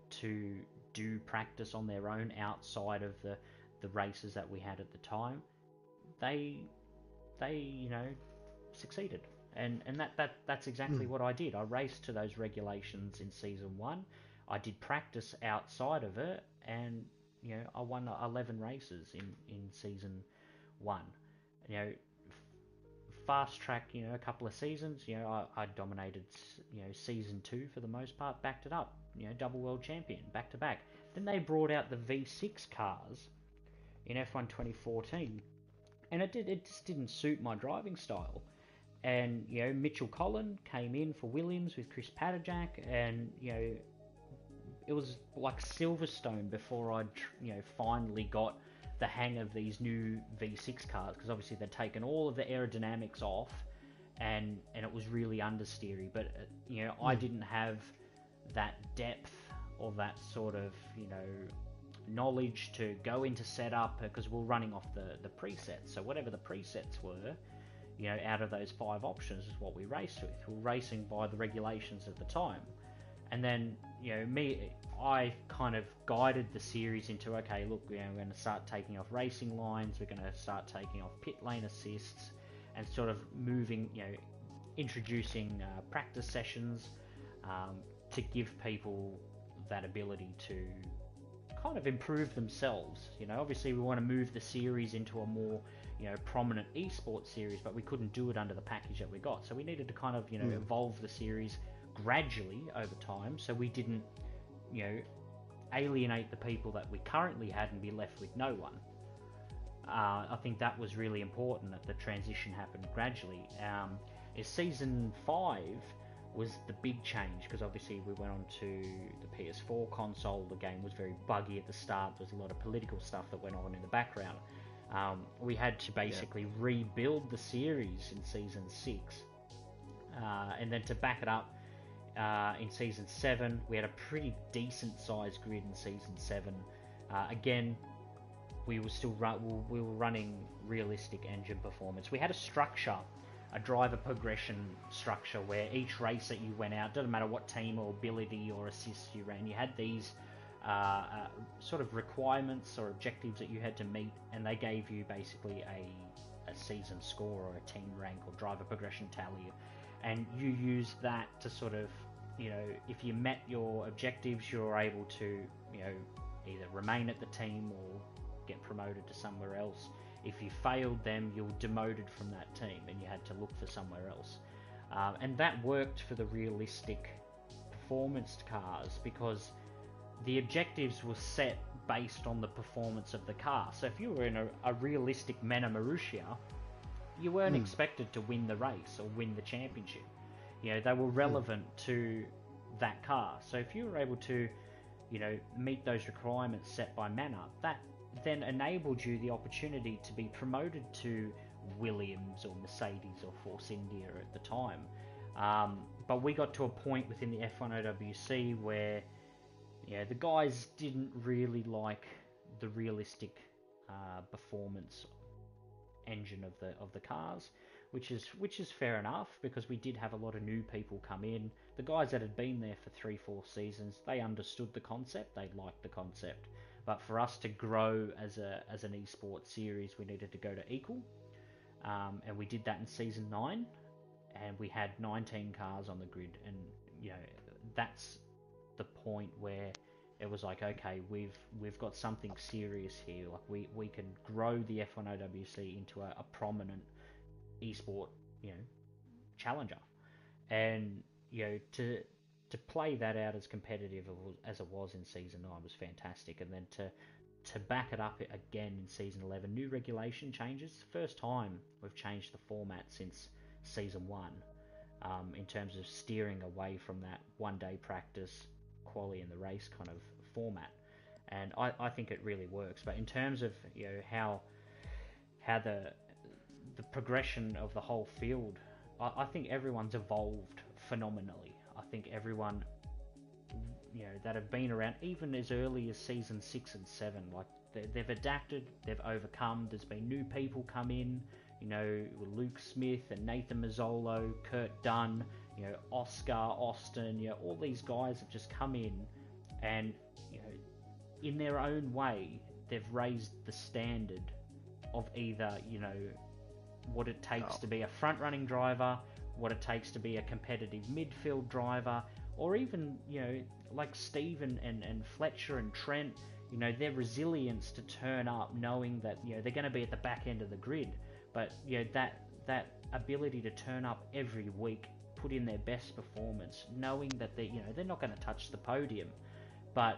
to do practice on their own outside of the races that we had at the time, they succeeded, and that's exactly what I did. I raced to those regulations in season 1. I did practice outside of it, and I won 11 races in season 1. Fast track, a couple of seasons, I dominated, season 2 for the most part, backed it up. double world champion back to back. Then they brought out the V6 cars in F1 2014, and it just didn't suit my driving style. And Mitchell Collin came in for Williams with Chris Padajak, and it was like Silverstone before I'd finally got the hang of these new V6 cars, because obviously they'd taken all of the aerodynamics off, and it was really understeery. But I didn't have that depth or that sort of knowledge to go into setup, because we're running off the presets. So whatever the presets were, out of those 5 options is what we raced with. We're racing by the regulations at the time. And then, I kind of guided the series into, okay, look, we're going to start taking off racing lines, we're going to start taking off pit lane assists, and sort of moving, introducing practice sessions to give people that ability to kind of improve themselves. Obviously we want to move the series into a more, prominent esports series, but we couldn't do it under the package that we got. So we needed to kind of, evolve the series gradually over time, so we didn't alienate the people that we currently had and be left with no one. I think that was really important, that the transition happened gradually. Season 5 was the big change, because obviously we went on to the PS4 console. The game was very buggy at the start. There was a lot of political stuff that went on in the background. We had to basically rebuild the series in Season 6, and then to back it up, in Season 7, we had a pretty decent sized grid in Season 7. Again, we were running realistic engine performance. We had a structure, a driver progression structure, where each race that you went out, doesn't matter what team or ability or assists you ran, you had these sort of requirements or objectives that you had to meet, and they gave you basically a season score or a team rank or driver progression tally, and you use that to sort of, if you met your objectives, you're able to, either remain at the team or get promoted to somewhere else. If you failed them, you're demoted from that team and you had to look for somewhere else. And that worked for the realistic performance cars, because the objectives were set based on the performance of the car. So if you were in a realistic Mena Marussia, you weren't expected to win the race or win the championship. They were relevant to that car. So if you were able to, meet those requirements set by Mena, that then enabled you the opportunity to be promoted to Williams or Mercedes or Force India at the time. But we got to a point within the F1OWC where the guys didn't really like the realistic performance engine of the cars, which is fair enough, because we did have a lot of new people come in. The guys that had been there for 3-4 seasons, they understood the concept, they liked the concept. But for us to grow as an esports series, we needed to go to equal, and we did that in Season 9, and we had 19 cars on the grid, and that's the point where it was like, okay, we've got something serious here. Like we can grow the F1OWC into a prominent esport challenger, and to play that out as competitive as it was in Season 9 was fantastic. And then to back it up again in Season 11, new regulation changes. First time we've changed the format since Season 1, in terms of steering away from that one-day practice, quali in the race kind of format, and I think it really works. But in terms of how the progression of the whole field, I think everyone's evolved phenomenally. I think everyone that have been around even as early as Season 6 and 7, like they've adapted, they've overcome. There's been new people come in, Luke Smith and Nathan Mazzolo, Kurt Dunn, Oscar, Austin, all these guys have just come in, and in their own way they've raised the standard of either what it takes to be a front-running driver, what it takes to be a competitive midfield driver, or even like Steve and Fletcher and Trent, their resilience to turn up knowing that they're going to be at the back end of the grid, but that ability to turn up every week, put in their best performance, knowing that they're not going to touch the podium, but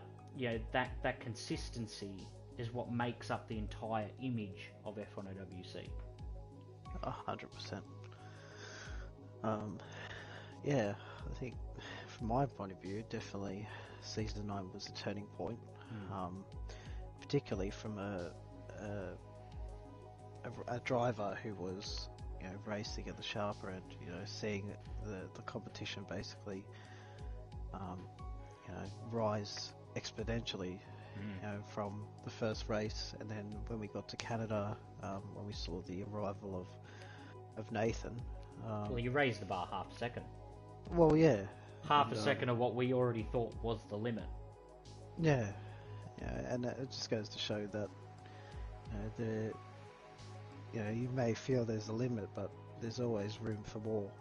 that consistency is what makes up the entire image of F1OWC. 100%. Yeah, I think from my point of view, definitely Season 9 was a turning point. Particularly from a driver who was racing at the sharper end, seeing the competition basically rise exponentially from the first race, and then when we got to Canada, when we saw the arrival of Nathan. Well, you raised the bar half a second. Well, yeah. Half a second of what we already thought was the limit. Yeah, and it just goes to show that you may feel there's a limit, but there's always room for more.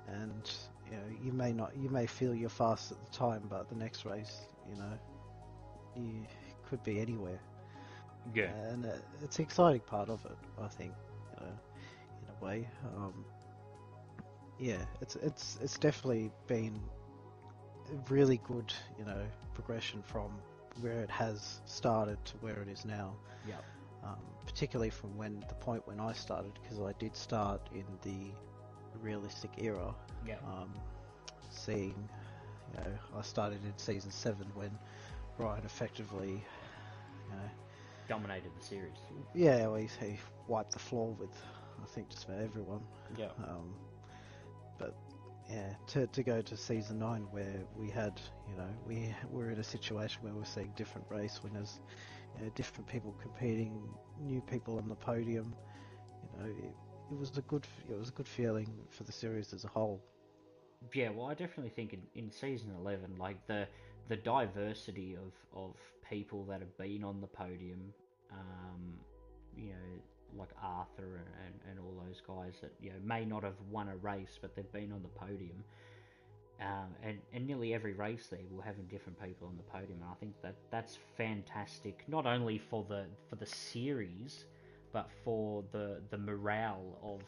And you may feel you're fast at the time, but the next race, you could be anywhere. Yeah, and it's the exciting part of it, I think, in a way. It's definitely been a really good, progression from where it has started to where it is now. Yeah. Particularly from the point when I started, because I did start in the realistic era. Yeah. Seeing, I started in Season 7 when Ryan effectively, dominated the series. Yeah, well, he wiped the floor with, I think, just about everyone. Yeah. But yeah, to go to Season 9 where we had, we were in a situation where we're seeing different race winners, different people competing, new people on the podium. It was a good feeling for the series as a whole. Yeah, well, I definitely think in Season 11, like the diversity of people that have been on the podium, like Arthur and all those guys that may not have won a race, but they've been on the podium. And nearly every race there will have different people on the podium, and I think that's fantastic. Not only for the series, but for the morale of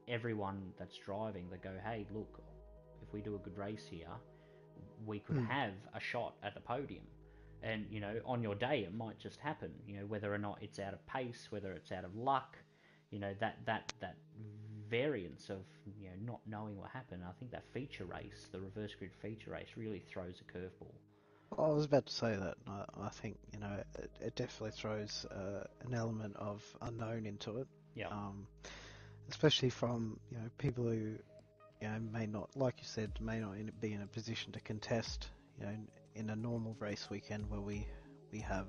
everyone that's driving. They go, hey, look, if we do a good race here, we could have a shot at the podium. And on your day it might just happen. Whether or not it's out of pace, whether it's out of luck, that variance of not knowing what happened. I think that feature race, the reverse grid feature race, really throws a curveball. I was about to say that. I think it definitely throws an element of unknown into it. Yeah. Especially from people who may not, like you said, may not be in a position to contest in a normal race weekend where we have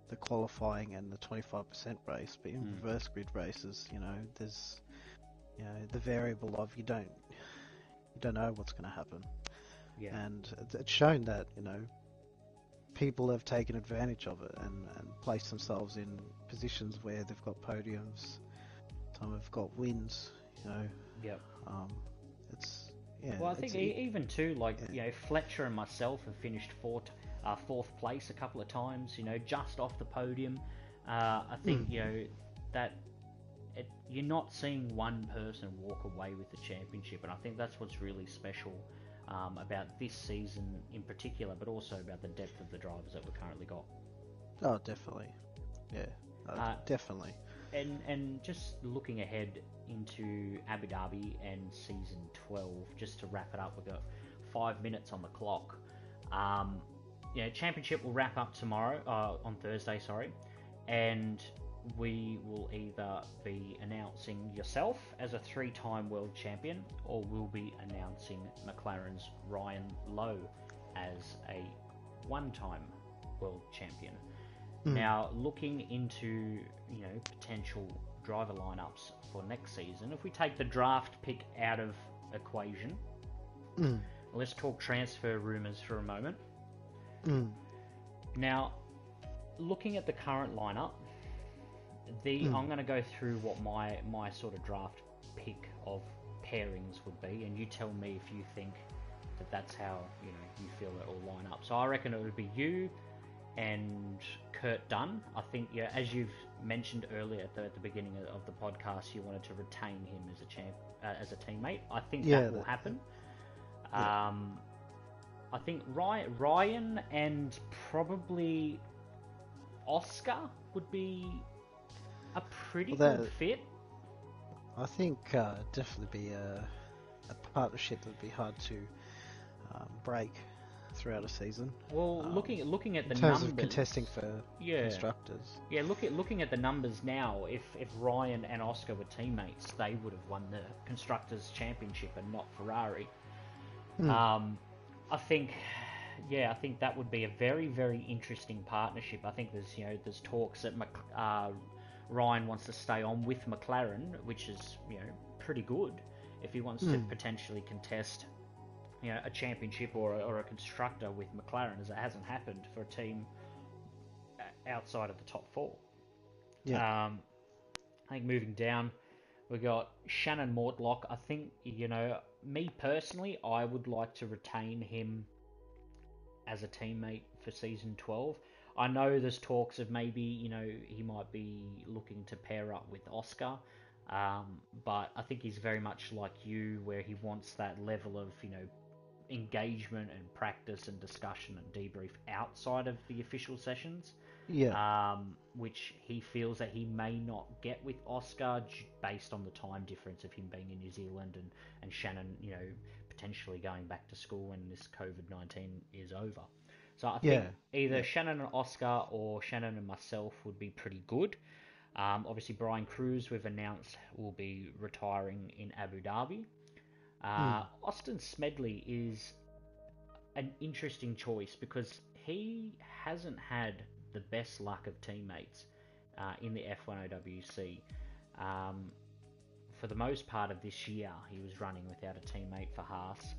the qualifying and the 25% race, but in reverse grid races, there's the variable of you don't know what's going to happen. Yeah. And it's shown that people have taken advantage of it and placed themselves in positions where they've got podiums, some have got wins. Yep. It's Well, I think even too, like Fletcher and myself have finished fourth place a couple of times. Just off the podium. I think that you're not seeing one person walk away with the championship, and I think that's what's really special about this season in particular, but also about the depth of the drivers that we've currently got. Oh, definitely. Yeah, definitely. And just looking ahead into Abu Dhabi and Season 12, just to wrap it up, we've got 5 minutes on the clock. Championship will wrap up tomorrow, on Thursday, and we will either be announcing yourself as a 3-time world champion, or we'll be announcing McLaren's Ryan Lowe as a 1-time world champion. Now, looking into potential driver lineups for next season, if we take the draft pick out of equation, let's talk transfer rumours for a moment. Now, looking at the current lineup, I'm going to go through what my sort of draft pick of pairings would be, and you tell me if you think that's how you feel it all line up. So I reckon it would be you and Kurt Dunn. I think, yeah, as you've mentioned earlier at the beginning of the podcast, you wanted to retain him as a teammate. I think that will happen. Yeah. I think Ryan and probably Oscar would be a pretty good fit. I think definitely be a partnership that would be hard to break throughout a season. Well, looking at the in terms numbers, of contesting for constructors. Yeah, looking at the numbers now, if Ryan and Oscar were teammates, they would have won the constructors championship and not Ferrari. I think that would be a very, very interesting partnership. I think there's talks that Ryan wants to stay on with McLaren, which is pretty good if he wants to potentially contest a championship or a constructor with McLaren, as it hasn't happened for a team outside of the top four. I think moving down, we got Shannon Mortlock. I think me personally, I would like to retain him as a teammate for season 12. I know there's talks of maybe he might be looking to pair up with Oscar, but I think he's very much like you, where he wants that level of engagement and practice and discussion and debrief outside of the official sessions. Which he feels that he may not get with Oscar based on the time difference of him being in New Zealand and Shannon, potentially going back to school when this COVID-19 is over. So I think either Shannon and Oscar or Shannon and myself would be pretty good. Obviously, Brian Cruz, we've announced, will be retiring in Abu Dhabi. Austin Smedley is an interesting choice because he hasn't had the best luck of teammates in the F1OWC. For the most part of this year, he was running without a teammate for Haas.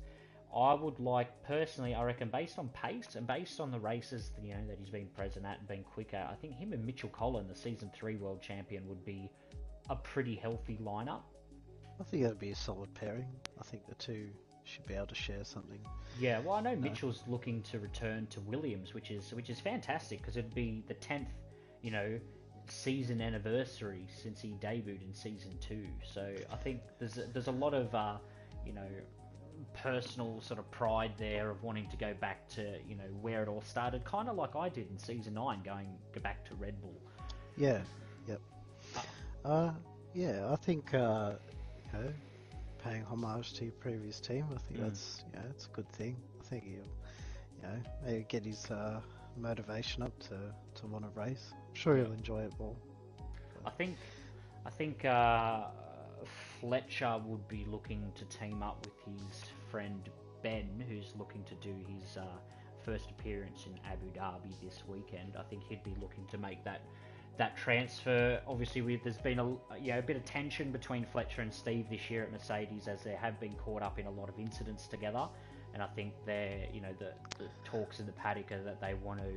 I would like, personally, I reckon, based on pace and based on the races that he's been present at and been quick at, I think him and Mitchell Collin, the Season 3 World Champion, would be a pretty healthy lineup. I think that would be a solid pairing. I think the two should be able to share something. Yeah, well, I know Mitchell's looking to return to Williams, which is fantastic because it'd be the 10th, season anniversary since he debuted in season 2. So I think there's a lot of personal sort of pride there of wanting to go back to where it all started, kind of like I did in season 9, go back to Red Bull. Yeah. Yep. I think paying homage to your previous team, I think that's it's a good thing. I think he'll maybe get his motivation up to want to race. I'm sure he'll enjoy it more. I think Fletcher would be looking to team up with his friend Ben, who's looking to do his first appearance in Abu Dhabi this weekend. I think he'd be looking to make that transfer. Obviously, there's been a bit of tension between Fletcher and Steve this year at Mercedes, as they have been caught up in a lot of incidents together. And I think the talks in the paddock are that they want to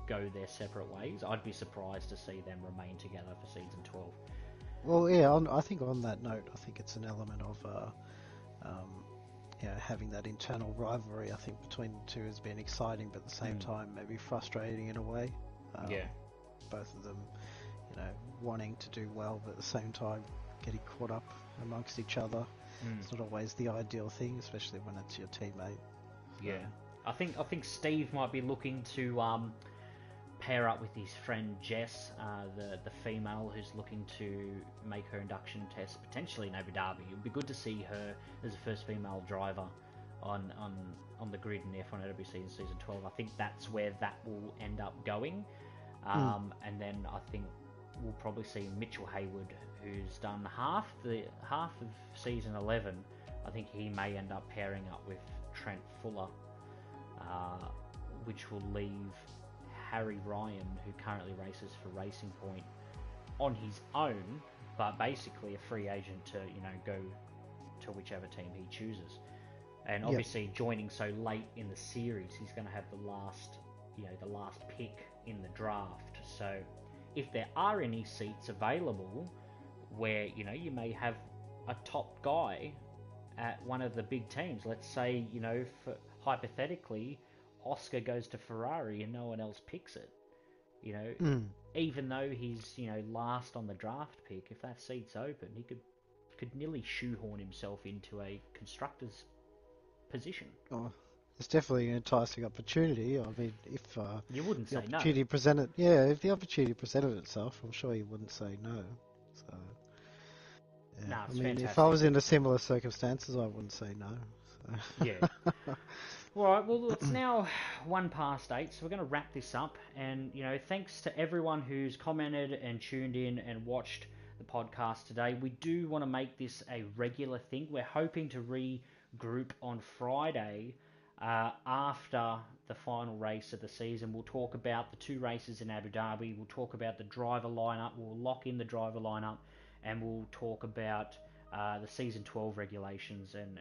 go their separate ways. I'd be surprised to see them remain together for season 12. Well, yeah, I think on that note, I think it's an element of having that internal rivalry. I think between the two has been exciting, but at the same time maybe frustrating in a way. Both of them, wanting to do well, but at the same time getting caught up amongst each other. It's not always the ideal thing, especially when it's your teammate. Yeah, I think Steve might be looking to pair up with his friend Jess, the female who's looking to make her induction test potentially in Abu Dhabi. It would be good to see her as the first female driver on the grid in the F1OWC in season 12. I think that's where that will end up going. And then I think we'll probably see Mitchell Hayward, who's done half of season 11. I think he may end up pairing up with Trent Fuller, which will leave Harry Ryan, who currently races for Racing Point, on his own, but basically a free agent to go to whichever team he chooses. And obviously joining so late in the series, he's going to have the last pick in the draft. So if there are any seats available where you may have a top guy at one of the big teams, let's say hypothetically Oscar goes to Ferrari and no one else picks it, You know, Mm. even though he's, you know, last on the draft pick, if that seat's open, he could nearly shoehorn himself into a constructor's position. Oh, it's definitely an enticing opportunity. I mean, if You wouldn't the say no. opportunity presented, yeah, if the opportunity presented itself, I'm sure you wouldn't say no. So, yeah, Nah, I it's mean, if I fantastic. was in a similar circumstances, I wouldn't say no. Yeah. So. All right, well, it's now 8:01, so we're going to wrap this up. And, you know, thanks to everyone who's commented and tuned in and watched the podcast today. We do want to make this a regular thing. We're hoping to regroup on Friday after the final race of the season. We'll talk about the 2 races in Abu Dhabi. We'll talk about the driver lineup. We'll lock in the driver lineup, and we'll talk about the Season 12 regulations and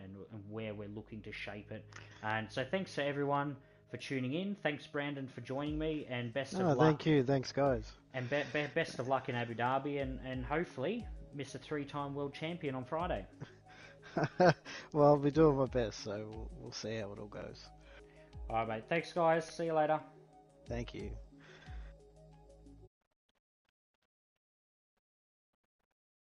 where we're looking to shape it. And so thanks to everyone for tuning in. Thanks, Brandon, for joining me, and best of luck. Thank you. Thanks, guys. And best of luck in Abu Dhabi, and hopefully Mr. 3-time world champion on Friday. Well, I'll be doing my best, so we'll see how it all goes. All right, mate. Thanks, guys. See you later. Thank you.